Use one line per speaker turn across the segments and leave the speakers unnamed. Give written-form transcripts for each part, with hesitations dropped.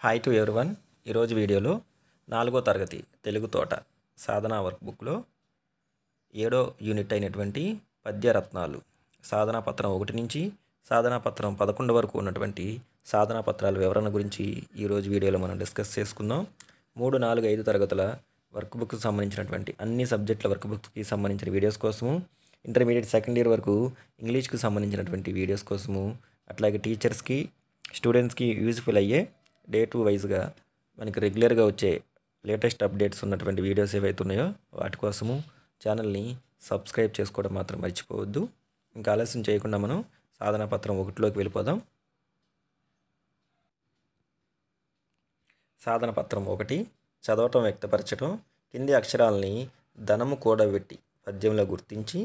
Hi to everyone. ఈరోజు వీడియోలో 4వ తరగతి తెలుగు తోట సాధనా వర్క్ బుక్లో 7వ యూనిట్ అయినటువంటి పద్యరత్నాలు సాధనా పత్రం 1 నుంచి సాధనా పత్రం 11 వరకు ఉన్నటువంటి సాధనా పత్రాల వివరణ గురించి ఈరోజు వీడియోలో మనం డిస్కస్ చేసుకుందాం. 3, 4, 5 తరగతుల వర్క్ బుక్కి సంబంధించినటువంటి అన్ని సబ్జెక్టుల వర్క్ బుక్స్కి సంబంధించిన వీడియోస్ కోసము, ఇంటర్మీడియట్ సెకండ్ ఇయర్ వరకు ఇంగ్లీష్కి సంబంధించినటువంటి వీడియోస్ కోసము, అట్లాగే టీచర్స్కి స్టూడెంట్స్కి యూజ్ఫుల్ అయ్యే డే టు వైజ్గా మనకి రెగ్యులర్గా వచ్చే లేటెస్ట్ అప్డేట్స్ ఉన్నటువంటి వీడియోస్ ఏవైతే ఉన్నాయో వాటి కోసము ఛానల్ని సబ్స్క్రైబ్ చేసుకోవడం మాత్రం మర్చిపోవద్దు. ఇంకా ఆలస్యం చేయకుండా మనం సాధనా పత్రం 1లోకి వెళ్ళిపోదాం. సాధన పత్రం 1 చదవటం వ్యక్తపరచడం. కింది అక్షరాలని ధనము కూడబెట్టి పద్యంలో గుర్తించి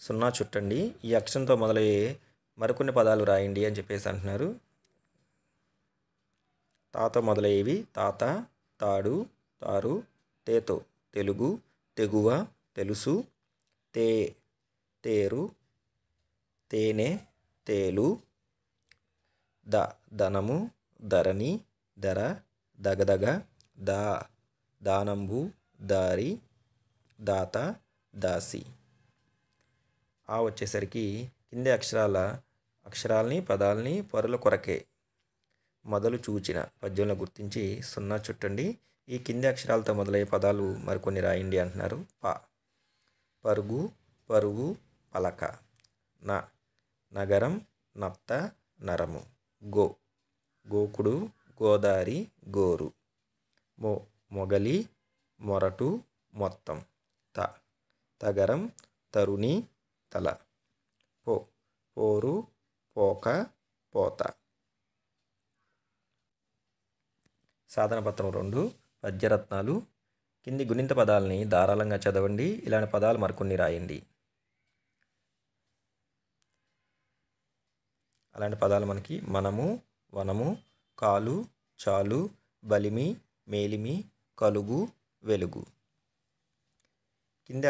0 చుట్టండి. ఈ అక్షరంతో మొదలయ్యే మరికొన్ని పదాలు రాయండి అని చెప్పేసి అంటున్నారు. తాతో మొదలయ్యేవి తాత, తాడు, తారు. తేతో తెలుగు, తెగువ, తెలుసు. తే తేరు, తేనె, తేలు. ద ధనము, ధరణి, ధర, దగదగ. దా దానంబు, దారి, దాత, దాసి. ఆ వచ్చేసరికి కింది అక్షరాలని పదాలని పరుల కొరకే మొదలు చూచిన పద్యంలో గుర్తించి 0 చుట్టండి. ఈ కింది అక్షరాలతో మొదలయ్యే పదాలు మరికొన్ని రాయండి అంటున్నారు. పరుగు, పరుగు, పలక. నగరం, నత్త, నరము. గోకుడు, గోదారి, గోరు. మొగలి, మొరటు, మొత్తం. తగరం, తరుణి, తల. పోరు, పోక, పోత. సాధన పత్రం 2 పద్యరత్నాలు. కింది గుణింత పదాలని ధారాళంగా చదవండి. ఇలాంటి పదాలు మరికొన్ని రాయండి. అలాంటి పదాలు మనకి మనము, వనము, కాలు, చాలు, బలిమి, మేలిమి, కలుగు, వెలుగు. కింది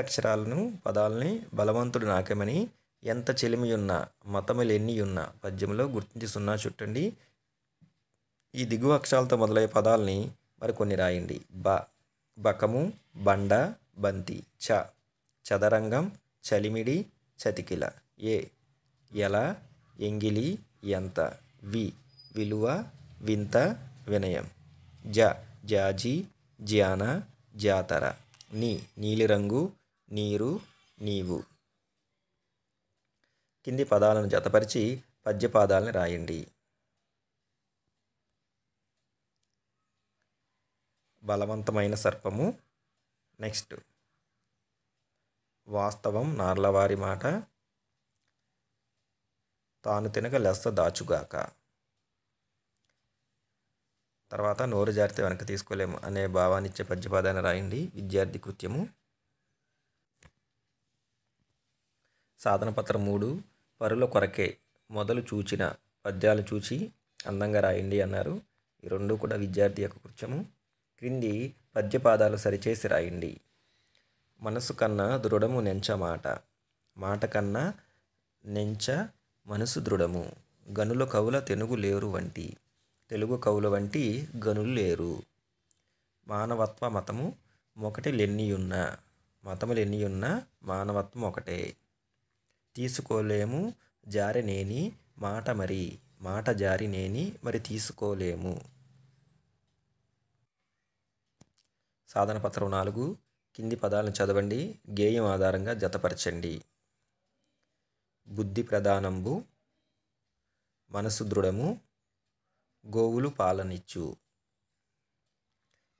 పదాలని బలవంతుడు నాకెమని ఎంత చెలిమియున్న మతములెన్నియున్న పద్యంలో గుర్తించి 0 చుట్టండి. ఈ దిగువ అక్షరాలతో మొదలయ్యే పదాలని మరికొన్ని రాయండి. బకము, బండ, బంతి. చదరంగం, చలిమిడి, చతికిల. ఎల, ఎంగిలి, ఎంత. విలువ, వింత, వినయం. జాజి, జ్యాన, జాతర. నీలిరంగు, నీరు, నీవు. కింది పదాలను జతపరిచి పద్యపాదాలను రాయండి. బలవంతమైన సర్పము. నెక్స్ట్ వాస్తవం, నార్లవారి మాట. తాను తినక లెస్స దాచుగాక. తర్వాత నోరు జారితే వెనక తీసుకోలేము అనే భావాన్నిచ్చే పద్యపాదాన్ని రాయండి. విద్యార్థి కృత్యము. సాధన పత్రం 3 పరుల కొరకే మొదలు చూచిన పద్యాలు చూచి అందంగా రాయండి అన్నారు. ఈ 2 కూడా విద్యార్థి యొక్క కృత్యము. క్రింది పద్యపాదాలు సరిచేసి రాయండి. మనసు కన్నా దృఢము నెంచ మాట. మాట కన్నా నెంచ మనసు దృఢము. గనుల కవుల తెనుగు లేరు వంటి. తెలుగు కవుల వంటి గనులు లేరు. మానవత్వ మతము మొకటిలెన్నియున్న. మతములెన్నియున్న మానవత్వం ఒకటే. తీసుకోలేము జారినేని మాట మరి. మాట జారినేని మరి తీసుకోలేము. సాధన పత్రం 4 కింది పదాలను చదవండి. గేయం ఆధారంగా జతపరచండి. బుద్ధి ప్రధానంబు, మనసు దృఢము, గోవులు పాలనిచ్చు.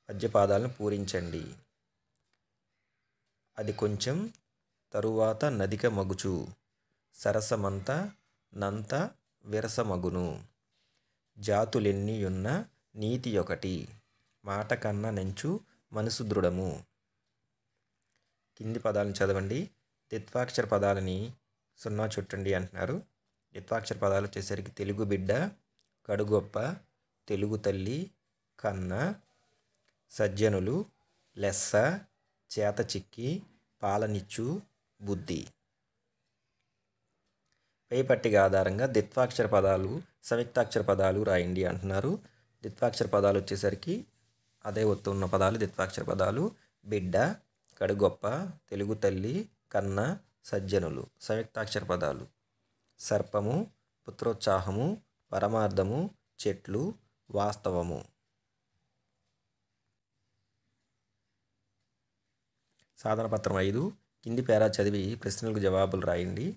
పద్యపాదాలను పూరించండి. అది కొంచెం తరువాత నదిక మగుచు. సరసమంత నంత విరసమగును. జాతులెన్నియున్న నీతి ఒకటి. మాట కన్నా నెంచు మనసు దృఢము. కింది పదాలను చదవండి. ద్విత్వాక్షర పదాలని 0 చుట్టండి అంటున్నారు. ద్విత్వాక్షర పదాలు వచ్చేసరికి తెలుగు బిడ్డ, కడుగొప్ప, తెలుగు తల్లి, కన్న, సజ్జనులు, లెస్స, చేత చిక్కి, పాలనిచ్చు, బుద్ధి. పై పట్టిక ఆధారంగా ద్విత్వాక్షర పదాలు, సంయుక్తాక్షర పదాలు రాయండి అంటున్నారు. ద్విత్వాక్షర పదాలు వచ్చేసరికి అదే ఒత్తు ఉన్న పదాలు ద్విత్వాక్షర పదాలు. బిడ్డ, కడుగొప్ప, తెలుగు తల్లి, కన్న, సజ్జనులు. సంయుక్తాక్షర పదాలు సర్పము, పుత్రోత్సాహము, పరమార్థము, చెట్లు, వాస్తవము. సాధన పత్రం 5. కింది పేరా చదివి ప్రశ్నలకు జవాబులు రాయండి.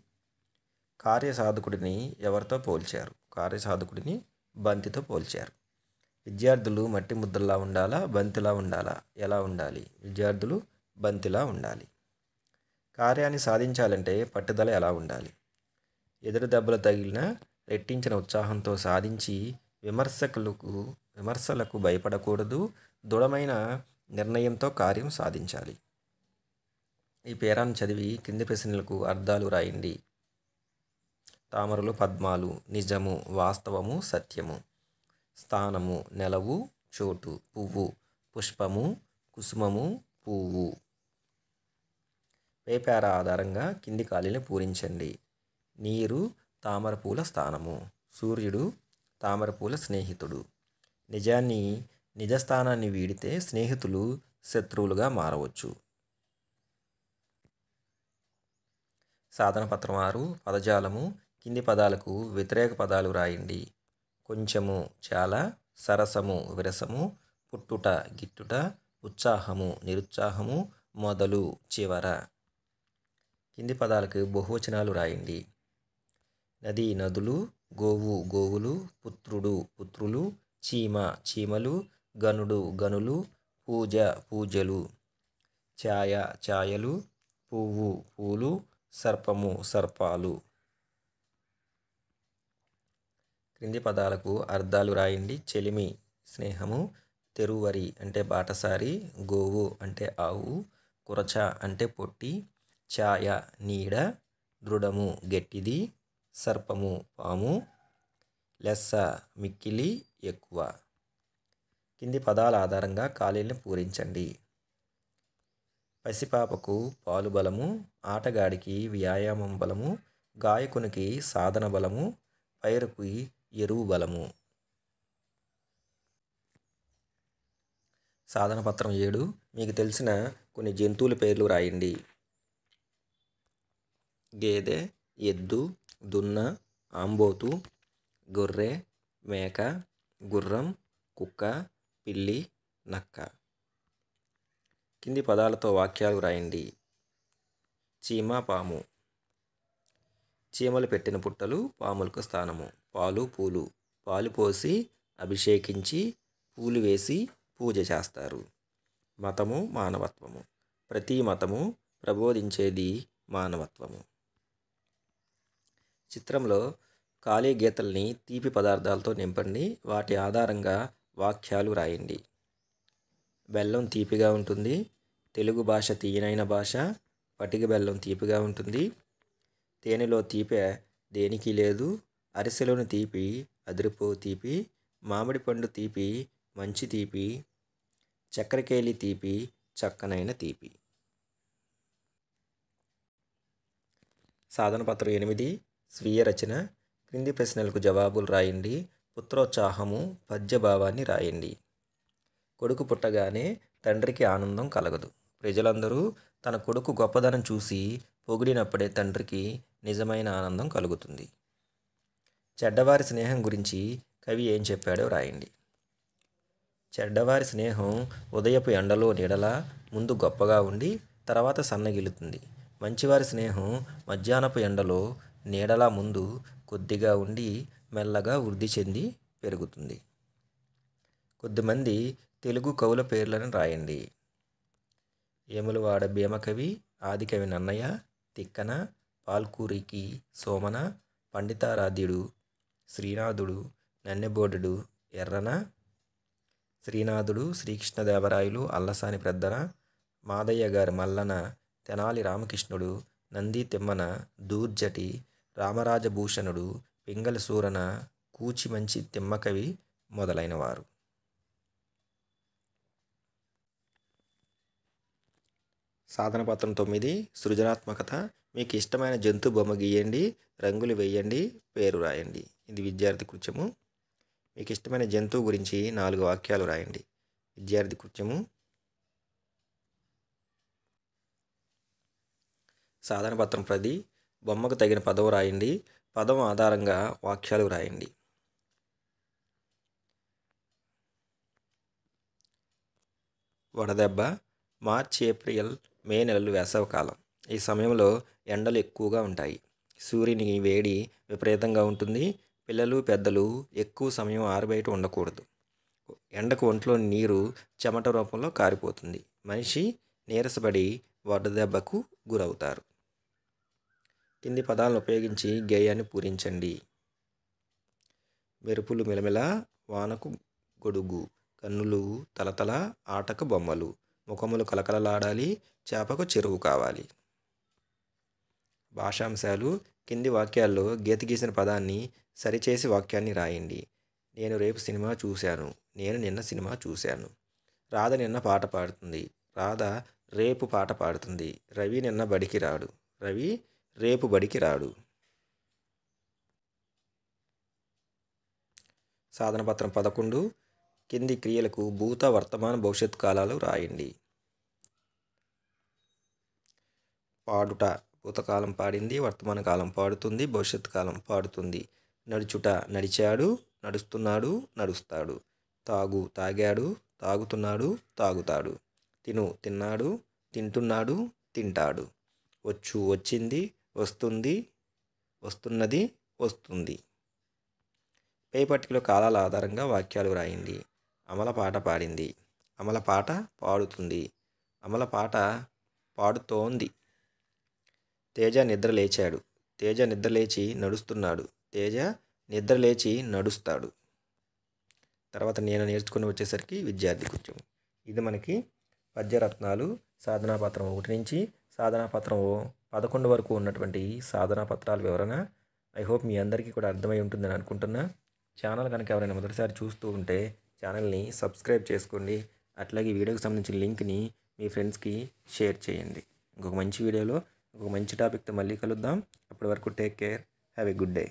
కార్యసాధకుడిని ఎవరితో పోల్చారు? కార్యసాధకుడిని బంతితో పోల్చారు. విద్యార్థులు మట్టి ముద్దల్లా ఉండాలా, బంతిలా ఉండాలా? ఎలా ఉండాలి? విద్యార్థులు బంతిలా ఉండాలి. కార్యాన్ని సాధించాలంటే పట్టుదల ఎలా ఉండాలి? ఎదురు దెబ్బలు తగిలిన రెట్టించిన ఉత్సాహంతో సాధించి విమర్శలకు భయపడకూడదు. దృఢమైన నిర్ణయంతో కార్యం సాధించాలి. ఈ పేరాన్ని చదివి కింది ప్రశ్నలకు అర్థాలు రాయండి. తామరలు పద్మాలు, నిజము, వాస్తవము, సత్యము. స్థానము, నెలవు, చోటు. పువ్వు, పుష్పము, కుసుమము, పువ్వు. పై పేరా ఆధారంగా కింది ఖాళీని పూరించండి. నీరు తామరపూల స్థానము. సూర్యుడు తామరపూల స్నేహితుడు. నిజస్థానాన్ని వీడితే స్నేహితులు శత్రువులుగా మారవచ్చు. సాధన పత్రం 6. పదజాలము. కింది పదాలకు వ్యతిరేక పదాలు రాయండి. కొంచెము, చాలా. సరసము, విరసము. పుట్టుట, గిట్టుట. ఉత్సాహము, నిరుత్సాహము. మొదలు, చివర. కింది పదాలకు బహువచనాలు రాయండి. నది, నదులు. గోవు, గోవులు. పుత్రుడు, పుత్రులు. చీమ, చీమలు. గనుడు, గనులు. పూజ, పూజలు. ఛాయ, ఛాయలు. పువ్వు, పూలు. సర్పము, సర్పాలు. క్రింది పదాలకు అర్థాలు రాయండి. చెలిమి, స్నేహము. తెరువరి అంటే బాటసారి. గోవు అంటే ఆవు. కురచ అంటే పొట్టి. ఛాయ, నీడ. దృఢము, గట్టిది. సర్పము, పాము. లెస్స, మిక్కిలి, ఎక్కువ. కింది పదాల ఆధారంగా ఖాళీలను పూరించండి. పసిపాపకు పాలు బలము. ఆటగాడికి వ్యాయామం బలము. గాయకునికి సాధన బలము. పైరుకి ఎరువు బలము. సాధన పత్రం 7. మీకు తెలిసిన కొన్ని జంతువుల పేర్లు రాయండి. గేదె, ఎద్దు, దున్న, ఆంబోతు, గొర్రె, మేక, గుర్రం, కుక్క, పిల్లి, నక్క. కింది పదాలతో వాక్యాలు రాయండి. చీమ, పాము. చీమలు పెట్టిన పుట్టలు పాములకు స్థానము. పాలు, పూలు. పాలు పోసి అభిషేకించి పూలు వేసి పూజ చేస్తారు. మతము, మానవత్వము. ప్రతి మతము ప్రబోధించేది మానవత్వము. చిత్రంలో ఖాళీ గీతల్ని తీపి పదార్థాలతో నింపండి. వాటి ఆధారంగా వాక్యాలు రాయండి. బెల్లం తీపిగా ఉంటుంది. తెలుగు భాష తీయనైన భాష. పటిక బెల్లం తీపిగా ఉంటుంది. తేనెలో తీపి దేనికి లేదు. అరిసెలోని తీపి అదిరిపో తీపి. మామిడి పండు తీపి మంచి తీపి. చక్కెరకేళి తీపి చక్కనైన తీపి. సాధన పత్రం 8. స్వీయ రచన. క్రింది ప్రశ్నలకు జవాబులు రాయండి. పుత్రోత్సాహము పద్యభావాన్ని రాయండి. కొడుకు పుట్టగానే తండ్రికి ఆనందం కలగదు. ప్రజలందరూ తన కొడుకు గొప్పదనం చూసి పొగిడినప్పుడే తండ్రికి నిజమైన ఆనందం కలుగుతుంది. చెడ్డవారి స్నేహం గురించి కవి ఏం చెప్పాడో రాయండి. చెడ్డవారి స్నేహం ఉదయపు ఎండలో నీడలా ముందు గొప్పగా ఉండి తర్వాత సన్నగిలుతుంది. మంచివారి స్నేహం మధ్యాహ్నపు ఎండలో నీడలా ముందు కొద్దిగా ఉండి మెల్లగా వృద్ధి చెంది పెరుగుతుంది. కొద్దిమంది తెలుగు కవుల పేర్లను రాయండి. ఏములవాడ భీమకవి, ఆదికవి నన్నయ, తిక్కన, పాల్కురికి సోమన, పండితారాధ్యుడు, శ్రీనాథుడు, నన్నెబోడుడు, ఎర్రన, శ్రీనాథుడు, శ్రీకృష్ణదేవరాయలు, అల్లసాని పెద్దన, మాదయ్య గారి మల్లన, తెనాలి రామకృష్ణుడు, నంది తిమ్మన, దూర్జటి, రామరాజభూషణుడు, పింగళి సూరన, కూచిమంచి తిమ్మకవి మొదలైనవారు. సాధన పత్రం 9. సృజనాత్మకత. మీకు ఇష్టమైన జంతు బొమ్మ గీయండి. రంగులు వేయండి. పేరు రాయండి. ఇది విద్యార్థి కృత్యము. మీకు ఇష్టమైన జంతువు గురించి 4 వాక్యాలు రాయండి. విద్యార్థి కృత్యము. సాధన పత్రం 10. బొమ్మకు తగిన పదం రాయండి. పదం ఆధారంగా వాక్యాలు రాయండి. వడదెబ్బ. మార్చి, ఏప్రిల్, మే నెలలు వేసవికాలం. ఈ సమయంలో ఎండలు ఎక్కువగా ఉంటాయి. సూర్యుని వేడి విపరీతంగా ఉంటుంది. పిల్లలు, పెద్దలు ఎక్కువ సమయం ఆరుబయట ఉండకూడదు. ఎండకు ఒంట్లోని నీరు చెమట రూపంలో కారిపోతుంది. మనిషి నీరసపడి వడదెబ్బకు గురవుతారు. కింది పదాలను ఉపయోగించి గేయాన్ని పూరించండి. మెరుపులు మిలమిల, వానకు గొడుగు, కన్నులు తలతల, ఆటకు బొమ్మలు, ముఖములు కలకలలాడాలి, చేపకు చెరువు కావాలి. భాషాంశాలు. కింది వాక్యాల్లో గీత గీసిన పదాన్ని సరిచేసి వాక్యాన్ని రాయండి. నేను రేపు సినిమా చూశాను. నేను నిన్న సినిమా చూశాను. రాధ నిన్న పాట పాడుతుంది. రాధ రేపు పాట పాడుతుంది. రవి నిన్న బడికి రాడు. రవి రేపు బడికి రాడు. సాధన పత్రం 11. కింది క్రియలకు భూత, వర్తమాన, భవిష్యత్ కాలాలు రాయండి. పాడుట. భూతకాలం పాడింది, వర్తమాన కాలం పాడుతుంది, భవిష్యత్ కాలం పాడుతుంది. నడుచుట. నడిచాడు, నడుస్తున్నాడు, నడుస్తాడు. తాగు. తాగాడు, తాగుతున్నాడు, తాగుతాడు. తిను. తిన్నాడు, తింటున్నాడు, తింటాడు. వచ్చు. వచ్చింది, వస్తుంది, వస్తున్నది, వస్తుంది. పై పట్టికలో కాలాల ఆధారంగా వాక్యాలు రాయండి. అమల పాట పాడింది. అమల పాట పాడుతుంది. అమల పాట పాడుతోంది. తేజ నిద్ర లేచాడు. తేజ నిద్రలేచి నడుస్తున్నాడు. తేజ నిద్రలేచి నడుస్తాడు. తర్వాత నేను నేర్చుకుని వచ్చేసరికి విద్యార్థి కృత్యం. ఇది మనకి పద్యరత్నాలు సాధనా పత్రం 1 నుంచి సాధనా పత్రం 11 వరకు ఉన్నటువంటి సాధనా పత్రాల వివరణ. ఐ హోప్ మీ అందరికీ కూడా అర్థమై ఉంటుందని అనుకుంటున్నా. ఛానల్ కనుక ఎవరైనా మొదటిసారి చూస్తూ ఉంటే ఛానల్ని సబ్స్క్రైబ్ చేసుకోండి. అట్లాగే ఈ వీడియోకి సంబంధించిన లింక్ని మీ ఫ్రెండ్స్కి షేర్ చేయండి. ఇంకొక మంచి వీడియోలో ఒక మంచి టాపిక్తో మళ్ళీ కలుద్దాం. అప్పటి వరకు take care. Have a good day.